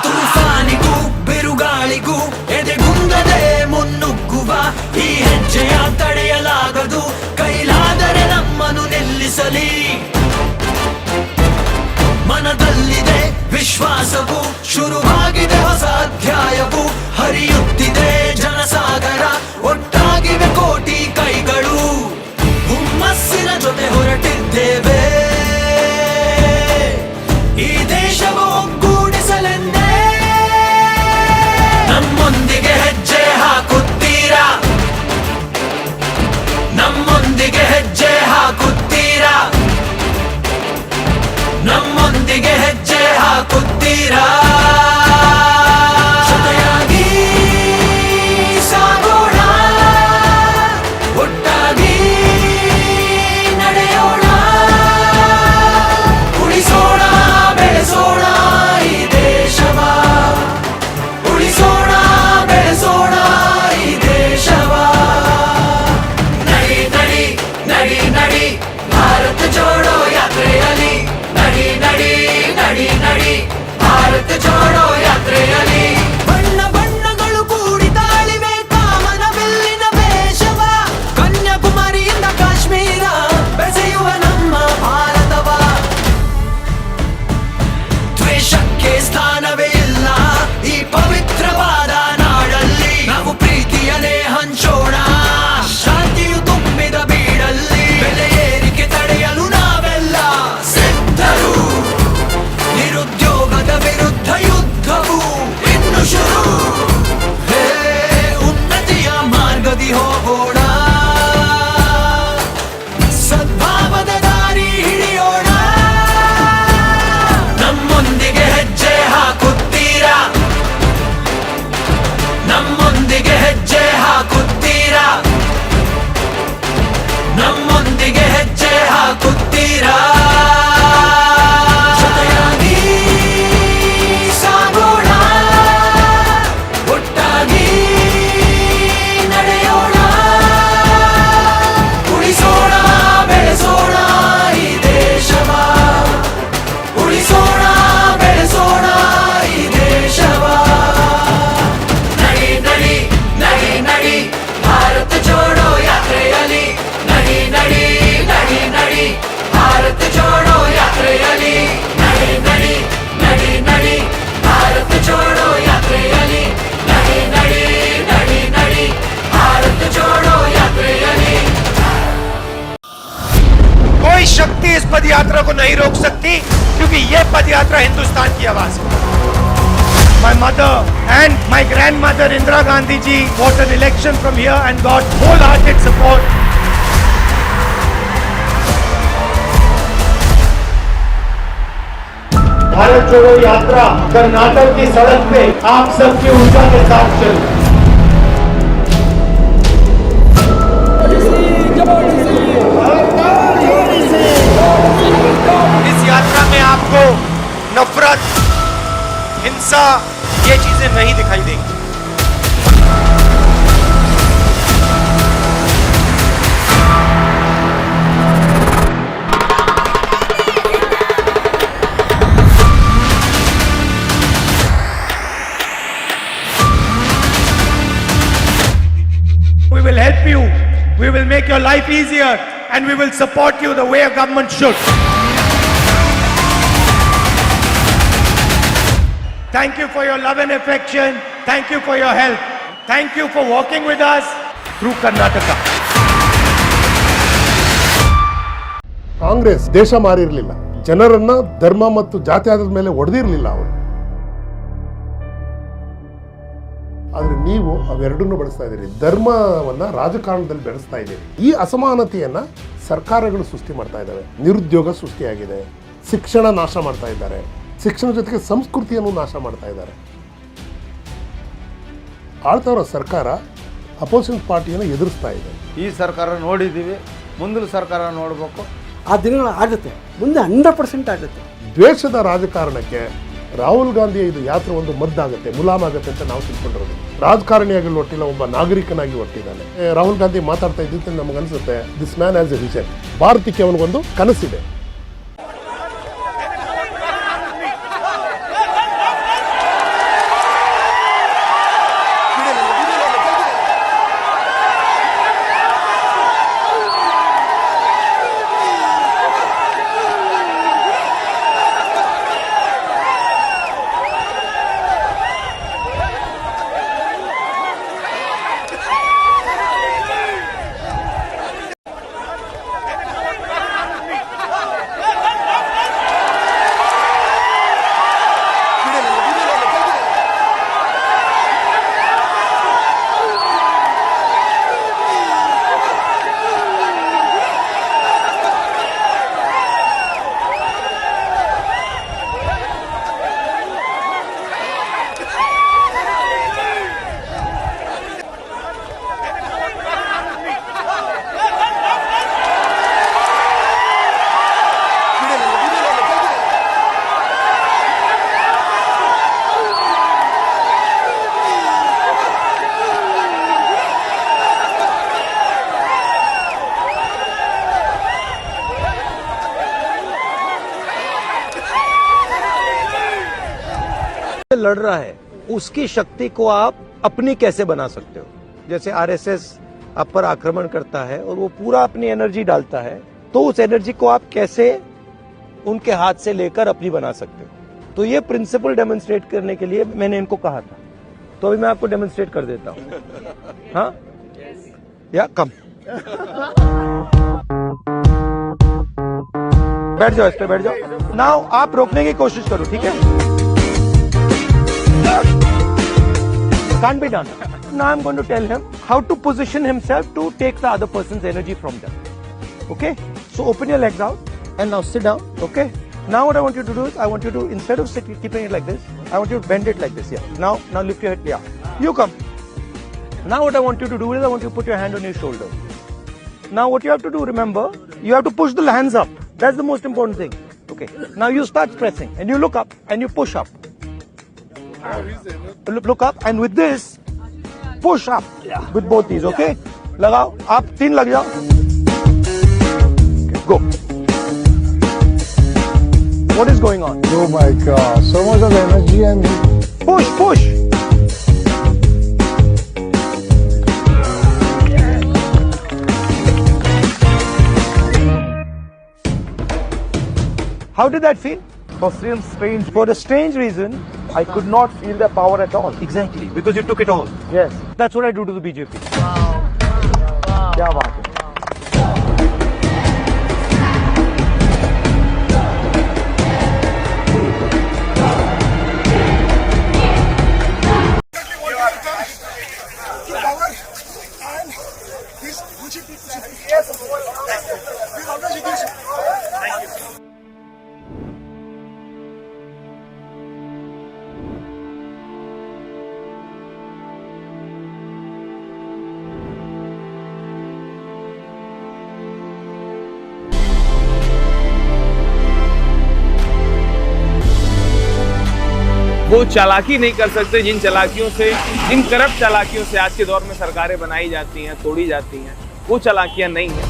ತೂಫಾನಿಗೂ ಬಿರುಗಾಳಿಗೂ ಎದೆಗುಂದದೆ ಮುನ್ನುಗ್ಗುವ ಈ ಹೆಜ್ಜೆಯ ತಡೆಯಲಾಗದು. ಕೈಲಾದರೆ ನಮ್ಮನ್ನು ನಿಲ್ಲಿಸಲಿ. ಮನದಲ್ಲಿದೆ ವಿಶ್ವಾಸವು, ಶುರುವಾಗಿದೆ ಹೊಸ ಅಧ್ಯಾಯವು. ಹರಿಯುತ್ತಿದೆ ಜನಸಾಗರ, ಒಟ್ಟಾಗಿವೆ ಕೋಟಿ ಕೈಗಳು. ಹುಮ್ಮಸ್ಸಿನ ಜೊತೆ ಹೊರಟಿದ್ದೇವೆ ಈ ದೇಶವು ಒಗ್ಗೂಡಿಸಲೆಂದೇ. ನಮ್ಮೊಂದಿಗೆ ಹೆಜ್ಜೆ ಹಾಕುತ್ತೀರಾ? ನಮ್ಮೊಂದಿಗೆ ಹೆಜ್ಜೆ ಹಾಕುತ್ತೀರಾ? ನಮ್ಮೊಂದಿಗೆ ಹೆಜ್ಜೆ ಹಾಕುತ್ತೀರಾ? ಜೊತೆಯಾಗಿ ಸಾಗೋಣ, ಒಟ್ಟಾಗಿ ನಡೆಯೋಣ. ಉಳಿಸೋಣ ಬೆಳೆಸೋಣ ಈ ದೇಶವ, ಉಳಿಸೋಣ ಬೆಳೆಸೋಣ ಈ ದೇಶವ. ನಡಿ ನಡಿ ನಡಿ ನಡಿ ಭಾರತ ಜೋಡೋ ಯಾತ್ರೆಯಲ್ಲಿ. ನಡಿ ನಡಿ ನಡಿ ನಡಿ ಭಾರತ ಜೋಡೋ ಯಾತ್ರೆಯಲ್ಲಿ. ಬಣ್ಣ ಬಣ್ಣಗಳು ಕೂಡಿ ತಾಳಿವೆ ಕಾಮನ ಬಿಲ್ಲಿನ ವೇಷವ. ಕನ್ಯಾಕುಮಾರಿಯಿಂದ ಕಾಶ್ಮೀರ ಬೆಸೆಯುವ ನಮ್ಮ ಭಾರತವ. ದ್ವೇಷಕ್ಕೆ ಸ್ಥಾನವೇ ಇಲ್ಲ ಈ ಪವಿತ್ರವಾದ ನಾಡಲ್ಲಿ. ನಾವು ಪ್ರೀತಿಯನ್ನೇ ಹಂಚೋಣ ಶಾಂತಿಯು ತುಂಬಿದ ಬೀಡಲ್ಲಿ. ಬೆಲೆ ಏರಿಕೆ ತಡೆಯಲು ನಾವೆಲ್ಲ ಸಿದ್ಧರು. ನಿರುದ್ಯೋಗದ ವಿರುದ್ಧ ಯುದ್ಧವು ಇನ್ನು ಶುರು. ಹೇ ಉನ್ನತಿಯ ಮಾರ್ಗದಿ ಹೋಗೋಣ, ಸದ್ಭಾವದ ದಾರಿ ಹಿಡಿಯೋಣ. ನಮ್ಮೊಂದಿಗೆ ಹೆಜ್ಜೆ ಹಾಕುತ್ತೀರಾ? ನಮ್ಮೊಂದಿಗೆ ಹೆಜ್ಜೆ ಹಾಕುತ್ತೀರಾ? ನಮ್ಮೊಂದಿಗೆ ಹೆಜ್ಜೆ ಹಾಕುತ್ತೀರಾ? ಜೊತೆಯಾಗಿ ಸಾಗೋಣ, ಒಟ್ಟಾಗಿ ನಡೆಯೋಣ. ಉಳಿಸೋಣ ಬೆಳೆಸೋಣ ಈ ದೇಶವ, ಉಳಿಸೋಣ ಬೆಳೆಸೋಣ ಈ ದೇಶವ. ನಡಿ ನಡಿ ನಡಿ ನಡಿ ಭಾರತ ಜೋಡೋ ಯಾತ್ರೆಯಲ್ಲಿ. ನಡಿ ನಡಿ ನಡಿ ನಡಿ ಭಾರತ ಜೋಡೋ ಯಾತ್ರೆಯಲ್ಲಿ. ನಡಿ ನಡಿ ನಡಿ ನಡಿ ಭಾರತ ಜೋಡೋ ಯಾತ್ರೆಯಲ್ಲಿ. ನಡಿ ನಡಿ ನಡಿ ನಡಿ ಭಾರತ ಜೋಡೋ ಯಾತ್ರೆಯಲ್ಲಿ. कोई शक्ति इस पद यात्रा को नहीं रोक सकती, क्योंकि ये पद यात्रा हिंदुस्तान की आवाज है. My mother and my grandmother Indira Gandhi ji fought an election from here and got wholehearted support. Bharat जोड़ो यात्रा कर्नाटक की सड़क पे आप सबकी ऊर्जा के साथ चल. इस यात्रा में आपको नफरत, हिंसा, ये चीजें नहीं दिखाई देंगी. We will help you. We will make your life easier, and we will support you the way a government should. Thank you for your love and affection. Thank you for your help. Thank you for walking with us through Karnataka. Congress ದೇಶ ಮಾರಿರಲಿಲ್ಲ, ಜನರನ್ನ ಧರ್ಮ ಮತ್ತು ಜಾತಿ ಆಧಾರದ ಮೇಲೆ ಹೊಡೆದಿರಲಿಲ್ಲ ಅವರು. ಆದ್ರೆ ನೀವು ಅವೆರಡನ್ನು ಬಳಸ್ತಾ ಇದ್ದೀರಿ, ಧರ್ಮವನ್ನ ರಾಜಕಾರಣದಲ್ಲಿ ಬೆಳೆಸ್ತಾ ಇದ್ದೀರಿ. ಈ ಅಸಮಾನತೆಯನ್ನ ಸರ್ಕಾರಗಳು ಸೃಷ್ಟಿ ಮಾಡ್ತಾ ಇದ್ದಾವೆ. ನಿರುದ್ಯೋಗ ಸೃಷ್ಟಿಯಾಗಿದೆ, ಶಿಕ್ಷಣ ನಾಶ ಮಾಡ್ತಾ ಇದ್ದಾರೆ, ಶಿಕ್ಷಣ ಜೊತೆಗೆ ಸಂಸ್ಕೃತಿಯನ್ನು ನಾಶ ಮಾಡ್ತಾ ಇದ್ದಾರೆ. ಆಳ್ತವರ ಸರ್ಕಾರ ಅಪೋಸಿಷನ್ ಪಾರ್ಟಿಯನ್ನು ಎದುರಿಸ್ತಾ ಇದೆ. ಈ ಸರ್ಕಾರ ನೋಡಿದ್ದೀವಿ, ಮುಂದಿನ ಸರ್ಕಾರ ನೋಡಬೇಕು. ಆ ದಿನಗಳು ಆಗುತ್ತೆ, ಮುಂದೆ 100% ಆಗುತ್ತೆ. ದ್ವೇಷದ ರಾಜಕಾರಣಕ್ಕೆ ರಾಹುಲ್ ಗಾಂಧಿ ಇದು ಯಾತ್ರೆ ಒಂದು ಮದ್ದಾಗುತ್ತೆ, ಮುಲಾಮಾಗುತ್ತೆ ಅಂತ ನಾವು ತಿಳ್ಕೊಂಡಿರೋದು. ರಾಜಕಾರಣಿಯಾಗಿ ಒಟ್ಟಿಲ್ಲ, ಒಬ್ಬ ನಾಗರಿಕನಾಗಿ ಒಟ್ಟಿದ್ದಾನೆ. ರಾಹುಲ್ ಗಾಂಧಿ ಮಾತಾಡ್ತಾ ಇದ್ದಿದ್ದು ನಮಗನ್ಸುತ್ತೆ, this man has a vision. ಭಾರತಕ್ಕೆ ಅವನಿಗೊಂದು ಕನಸಿದೆ. लड़ रहा है उसकी शक्ति को आप अपनी कैसे बना सकते हो। जैसे आरएसएस आप पर आक्रमण करता है और वो पूरा अपनी एनर्जी डालता है, तो उस एनर्जी को आप कैसे उनके हाथ से लेकर अपनी बना सकते हो। तो ये प्रिंसिपल डेमोन्स्ट्रेट करने के लिए मैंने इनको कहा था, तो अभी मैं आपको डेमोन्स्ट्रेट कर देता हूँ। हाँ या कम बैठ जाओ, इस पे बैठ जाओ। नाउ आप रोकने की कोशिश करो, ठीक है? Can't be done. Now I'm going to tell him how to position himself to take the other person's energy from them. Okay? So open your legs out and now sit down. Okay? Now what I want you to do is I want you to, instead of keeping it like this, I want you to bend it like this. Yeah. Now lift your head. Yeah. You come. Now what I want you to do is I want you to put your hand on your shoulder. Now what you have to do, remember, you have to push the hands up. That's the most important thing. Okay. Now you start pressing and you look up and you push up. Look up and with this, push up with both these. Okay. लगाओ, आप 3 लग जाओ. Okay, go. What is going on? Oh my God, so much of energy and Push. How did that feel? For a strange reason, I could not feel the power at all. Exactly, because you took it all. Yes. That's what I do to the BJP. क्या बात है? वो चालाकी नहीं कर सकते जिन corrupt चालाकियों से आज के दौर में सरकारें बनाई जाती हैं, तोड़ी जाती हैं। वो चालाकियां नहीं है।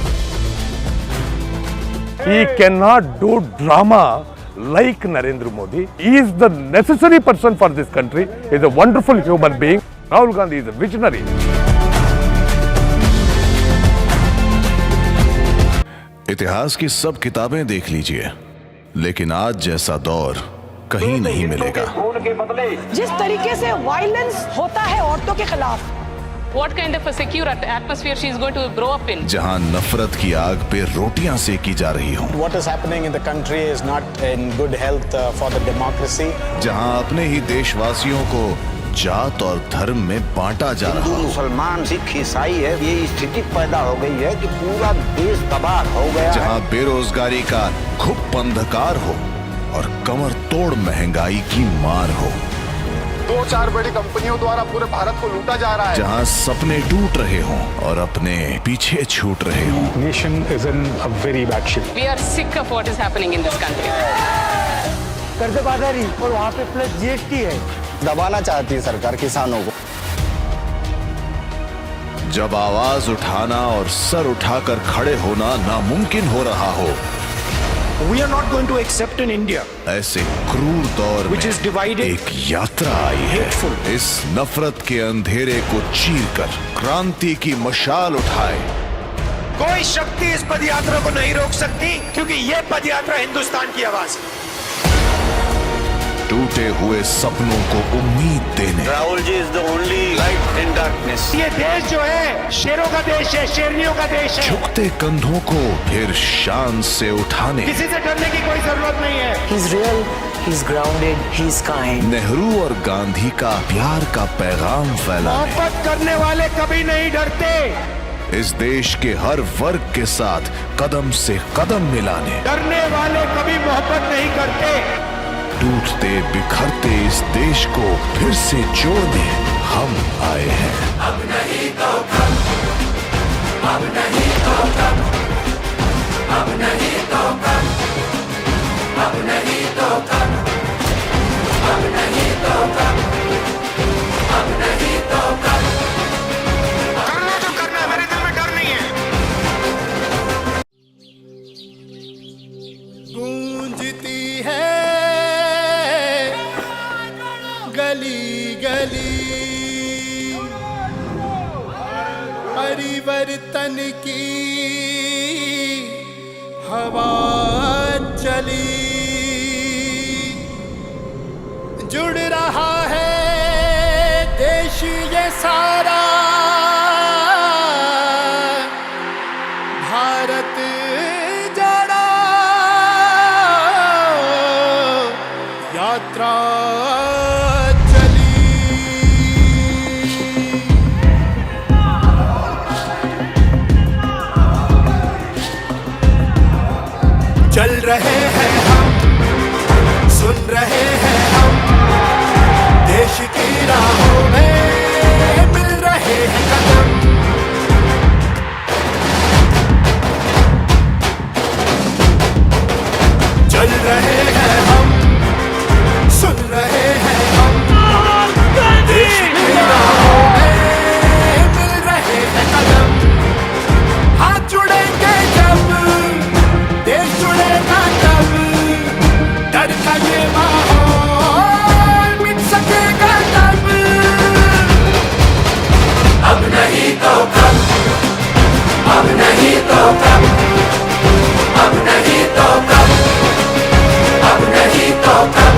He cannot do drama like Narendra Modi. He is the necessary person for this country. He is a wonderful human being. Rahul Gandhi is a visionary. इतिहास की सब किताबें देख लीजिए, लेकिन आज जैसा दौर कहीं नहीं मिलेगा। जिस तरीके से वायलेंस होता है औरतों के खिलाफ, What kind of a secure atmosphere she is going to grow up in? जहां नफरत की आग पे रोटियां सेकी जा रही हों, what is happening in the country is not in good health for the democracy. जहां अपने ही देशवासियों को जात और धर्म में बांटा जा रहा हो, मुसलमान सिख ईसाई है, ये स्थिति पैदा हो गई है कि पूरा देश तबाह हो गया। जहां बेरोजगारी का खुप अंधकार हो और कमर तोड़ महंगाई की मार हो, 2-4 बड़ी कंपनियों द्वारा पूरे भारत को लूटा जा रहा है, जहां सपने टूट रहे हों और अपने पीछे छूट रहे हों। Nation is in a very bad shape. We are sick of what is happening in this country. कर्जबाजारी और वहाँ पे प्लस जीएसटी है। दबाना चाहती है सरकार किसानों को। जब आवाज उठाना और सर उठाकर खड़े होना नामुमकिन हो रहा हो, We are not going to accept in India ऐसे क्रूर दौर which is divided, एक यात्रा आई है। इस नफरत के अंधेरे को चीरकर क्रांति की मशाल उठाए। कोई शक्ति इस पदयात्रा को नहीं रोक सकती, क्योंकि ये पदयात्रा हिंदुस्तान की आवाज है। टूटे हुए सपनों को उम्मीद देने, Rahul ji is the only light in darkness. ये देश जो है शेरों का देश है, शेरनियों का देश है। झुकते कंधों को फिर शान से उठाने, किसी से डरने की कोई जरूरत नहीं है। He's real, he's grounded, he's kind. Nehru और गांधी का प्यार का पैगाम फैलाने, मोहब्बत करने वाले कभी नहीं डरते। इस देश के हर वर्ग के साथ कदम से कदम मिलाने, डरने वाले कभी मोहब्बत नहीं करते। टूटते बिखरते इस देश को फिर से जोड़ने हम आए हैं। अब नहीं तो कम, अब नहीं तो कम, अब नहीं तो कम, अब नहीं तो कम, अब नहीं तो कम, अब नहीं तो कम। करना जो करना है, मेरे दिल में डर नहीं है। गूंजती है वतन की हवा चली, जुड़ रहा है देश ये सारा, भारत जोड़ो यात्रा चली। चल रहे हैं हम, सुन रहे हैं हम, देश की राहों में मिल रहे हैं कदम। चल रहे हैं हम, सुन रहे हैं हम, देश की राहों में मिल रहे हैं कदम। हाथ जुड़ेंगे जब, देश जुड़ेगा तब, डर का ये माहौल मिट सकेगा तब। अब नहीं तो कब, अब नहीं तो कब, अब नहीं तो कब, अब नहीं तो कब।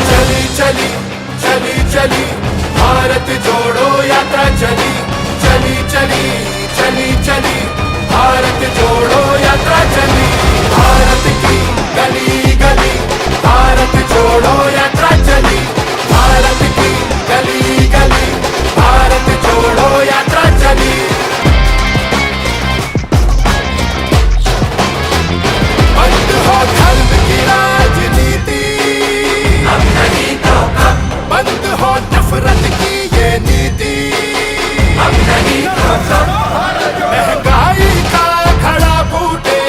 चली चली चली चली भारत जोड़ो यात्रा चली, चली चली चली चली भारत जोड़ो यात्रा चली। भारत की गली गली भारत जोड़ो यात्रा चली, भारत की गली गली भारत जोड़ो यात्रा चली। बंद हो धर्म की राजनीति, अब नहीं तो कब, बंद हो नफरत की ये नीति, अब नहीं तो कब। महंगाई का खड़ा बूटे,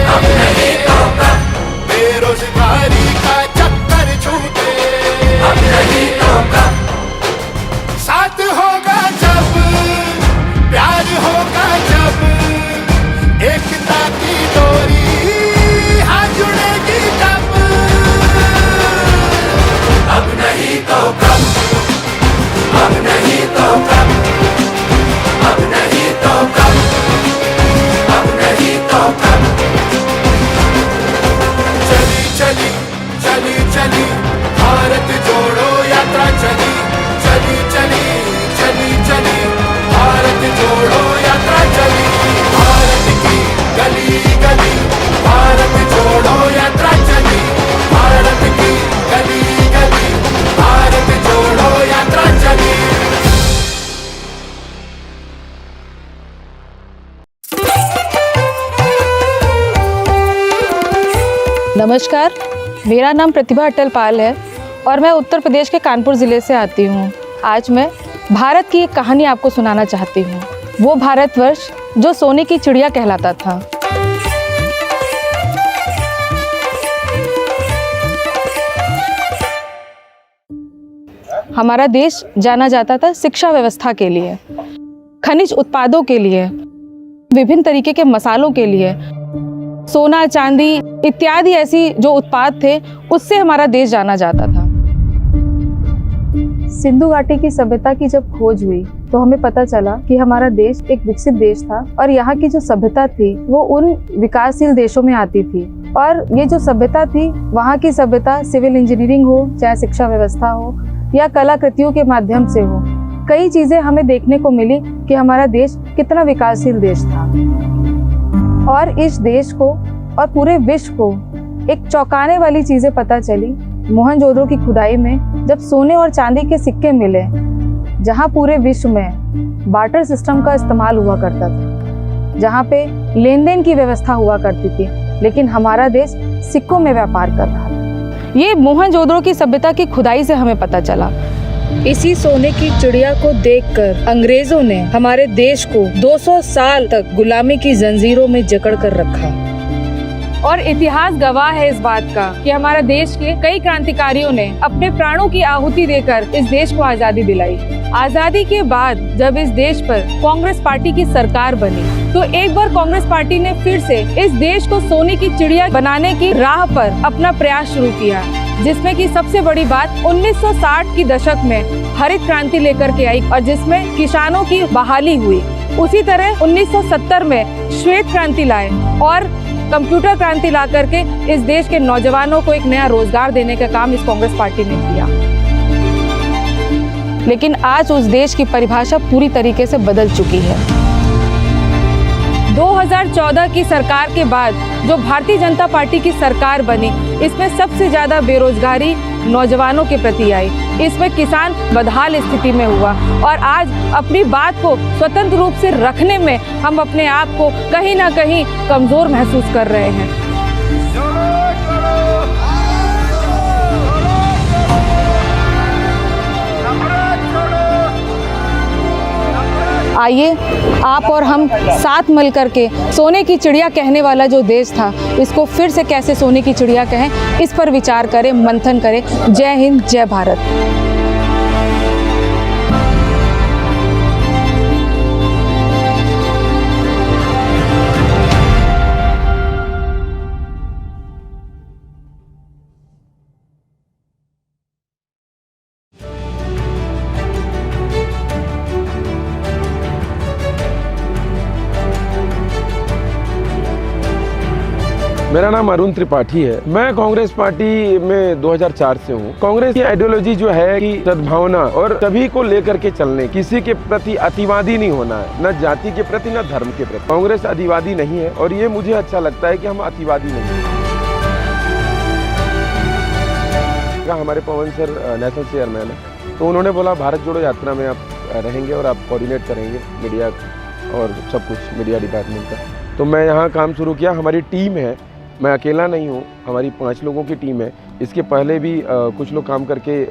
अब नहीं तो कब, बेरोजगारी का चक्कर छूटे, अब नहीं तो कब। साथ होगा जब, प्यार होगा जब, एकता की डोरी हाथ जुड़ेगी तब। अब नहीं तो कब, अब नहीं तो कब, अब नहीं तो कब, अब नहीं तो कब। चली चली चली चली भारत जोड़ो यात्रा चली, चली चली चली चली भारत जोड़ो यात्रा चली। भारत की गली गली भारत जोड़ो यात्रा चली, भारत की गली गली भारत जोड़ो यात्रा चली। नमस्कार, मेरा नाम प्रतिभा अटलपाल है और मैं उत्तर प्रदेश के कानपुर ज़िले से आती हूँ। आज मैं भारत की एक कहानी आपको सुनाना चाहती हूँ। वो भारतवर्ष जो सोने की चिड़िया कहलाता था। हमारा देश जाना जाता था शिक्षा व्यवस्था के लिए, खनिज उत्पादों के लिए, विभिन्न तरीके के मसालों के लिए, सोना चांदी इत्यादि ऐसी जो उत्पाद थे उससे हमारा देश जाना जाता था। सिंधु घाटी की सभ्यता की जब खोज हुई तो हमें पता चला कि हमारा देश एक विकसित देश था और यहाँ की जो सभ्यता थी वो उन विकासशील देशों में आती थी। और ये जो सभ्यता थी, वहाँ की सभ्यता सिविल इंजीनियरिंग हो, चाहे शिक्षा व्यवस्था हो या कलाकृतियों के माध्यम से हो, कई चीजें हमें देखने को मिली कि हमारा देश कितना विकासशील देश था। और इस देश को और पूरे विश्व को एक चौंकाने वाली चीजें पता चली मोहनजोदड़ो की खुदाई में, जब सोने और चांदी के सिक्के मिले, जहां पूरे विश्व में बार्टर सिस्टम का इस्तेमाल हुआ करता था, जहां पे लेन देन की व्यवस्था हुआ करती थी, लेकिन हमारा देश सिक्कों में व्यापार कर रहा था। ये मोहनजोदड़ो की सभ्यता की खुदाई से हमें पता चला। इसी सोने की चिड़िया को देखकर अंग्रेजों ने हमारे देश को 200 साल तक गुलामी की जंजीरों में जकड़ कर रखा। और इतिहास गवाह है इस बात का कि हमारा देश के कई क्रांतिकारियों ने अपने प्राणों की आहुति देकर इस देश को आजादी दिलाई। आजादी के बाद जब इस देश पर कांग्रेस पार्टी की सरकार बनी तो एक बार कांग्रेस पार्टी ने फिर से इस देश को सोने की चिड़िया बनाने की राह पर अपना प्रयास शुरू किया, जिसमें कि सबसे बड़ी बात 1960 की दशक में हरित क्रांति लेकर के आई और जिसमें किसानों की बहाली हुई। उसी तरह 1970 में श्वेत क्रांति लाए और कंप्यूटर क्रांति ला करके इस देश के नौजवानों को एक नया रोजगार देने का काम इस कांग्रेस पार्टी ने किया। लेकिन आज उस देश की परिभाषा पूरी तरीके से बदल चुकी है। 2014 की सरकार के बाद जो भारतीय जनता पार्टी की सरकार बनी, इसमें सबसे ज्यादा बेरोजगारी नौजवानों के प्रति आई। इसमें किसान बदहाल स्थिति में हुआ और आज अपनी बात को स्वतंत्र रूप से रखने में हम अपने आप को कहीं ना कहीं कमजोर महसूस कर रहे हैं। आइए आप और हम साथ मिल करके सोने की चिड़िया कहने वाला जो देश था, इसको फिर से कैसे सोने की चिड़िया कहें, इस पर विचार करें, मंथन करें। जय हिंद, जय भारत। मेरा नाम अरुण त्रिपाठी है। मैं कांग्रेस पार्टी में 2004 से हूँ। कांग्रेस की आइडियोलॉजी जो है कि सद्भावना और सभी को लेकर के चलने, किसी के प्रति अतिवादी नहीं होना है, न जाति के प्रति न धर्म के प्रति। कांग्रेस अतिवादी नहीं है और ये मुझे अच्छा लगता है कि हम अतिवादी नहीं हैं। हमारे पवन सर नेशनल चेयरमैन है, तो उन्होंने बोला भारत जोड़ो यात्रा में आप रहेंगे और आप कोऑर्डिनेट करेंगे मीडिया और सब कुछ मीडिया डिपार्टमेंट का। तो मैं यहाँ काम शुरू किया। हमारी टीम है, मैं अकेला नहीं हूँ, हमारी 5 लोगों की टीम है। इसके पहले भी कुछ लोग काम करके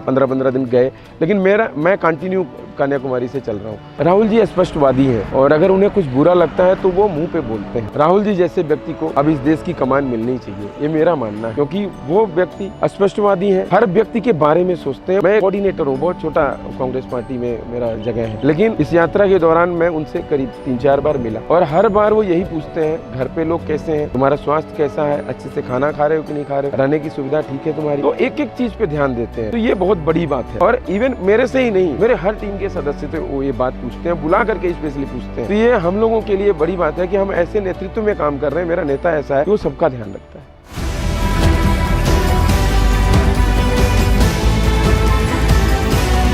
15-15 दिन गए, लेकिन मैं कंटिन्यू कन्याकुमारी से चल रहा हूँ। राहुल जी स्पष्टवादी हैं और अगर उन्हें कुछ बुरा लगता है तो वो मुंह पे बोलते हैं। राहुल जी जैसे व्यक्ति को अब इस देश की कमान मिलनी चाहिए, ये मेरा मानना है, क्योंकि वो व्यक्ति स्पष्टवादी हैं, हर व्यक्ति के बारे में सोचते हैं। मैं कोऑर्डिनेटर हूँ, बहुत छोटा कांग्रेस पार्टी में मेरा जगह है, लेकिन इस यात्रा के दौरान मैं उनसे करीब 3-4 बार मिला और हर बार वो यही पूछते हैं, घर पे लोग कैसे हैं, तुम्हारा स्वास्थ्य कैसा है, अच्छे से खाना खा रहे हो कि नहीं खा रहे हो, रहने की सुविधा ठीक है तुम्हारी। तो एक एक चीज पे ध्यान देते हैं, तो ये बहुत बड़ी बात है। और इवन मेरे से ही नहीं, मेरे हर टीम के सदस्य थे, वो ये बात पूछते हैं, बुला करके स्पेशली पूछते हैं। तो ये हम लोगों के लिए बड़ी बात है कि हम ऐसे नेतृत्व में काम कर रहे हैं। मेरा नेता ऐसा है कि वो सबका ध्यान रखता है।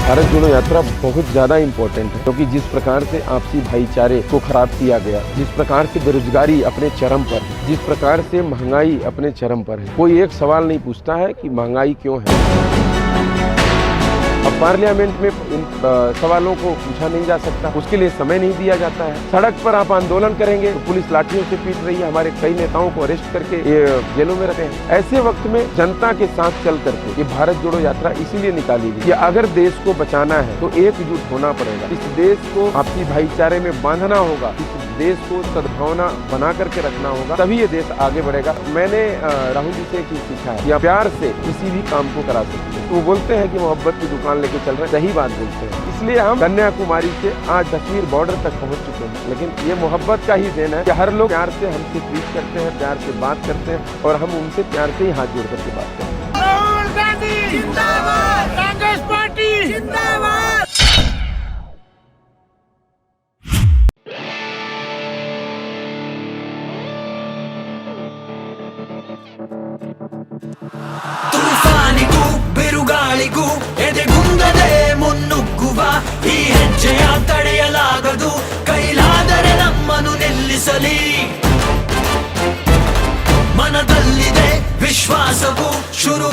भारत जोड़ो यात्रा बहुत ज़्यादा इम्पोर्टेंट है, क्योंकि जिस प्रकार से आपसी भाईचारे को खराब किया गया, जिस प्रकार से बेरोजगारी अपने चरम पर है, जिस प्रकार से महंगाई अपने चरम पर है, कोई एक सवाल नहीं पूछता है कि महंगाई क्यों है। अब पार्लियामेंट में इन सवालों को पूछा नहीं जा सकता, उसके लिए समय नहीं दिया जाता है। सड़क पर आप आंदोलन करेंगे तो पुलिस लाठियों से पीट रही है, हमारे कई नेताओं को अरेस्ट करके ये जेलों में रखते हैं। ऐसे वक्त में जनता के साथ चल करके ये भारत जोड़ो यात्रा इसीलिए निकाली गई कि अगर देश को बचाना है तो एकजुट होना पड़ेगा, इस देश को आपसी भाईचारे में बांधना होगा, इस देश को सद्भावना बना करके रखना होगा, तभी ये देश आगे बढ़ेगा। मैंने राहुल जी से एक चीज सीखा है कि प्यार से किसी भी काम को करा सकते हैं। तो वो बोलते हैं कि मोहब्बत की दुकान लेके चल रहे हैं, सही बात बोलते हैं। इसलिए हम कन्याकुमारी से आज कश्मीर बॉर्डर तक पहुंच चुके हैं, लेकिन ये मोहब्बत का ही देन है कि हर लोग प्यार से हमसे ट्रीट करते हैं, प्यार से बात करते हैं और हम उनसे प्यार से ही हाथ जोड़ करके बात करते हैं। राहुल गांधी जिंदाबाद, कांग्रेस पार्टी जिंदाबाद। ತುಫಾನಿಗೂ ಬಿರುಗಾಳಿಗೂ ಎದೆಗುಂದದೆ ಮುನ್ನುಗ್ಗುವ ಈ ಹೆಜ್ಜೆಯ ತಡೆಯಲಾಗದು, ಕೈಲಾದರೆ ನಮ್ಮನ್ನು ನಿಲ್ಲಿಸಲಿ. ಮನದಲ್ಲಿದೆ ವಿಶ್ವಾಸವು ಶುರು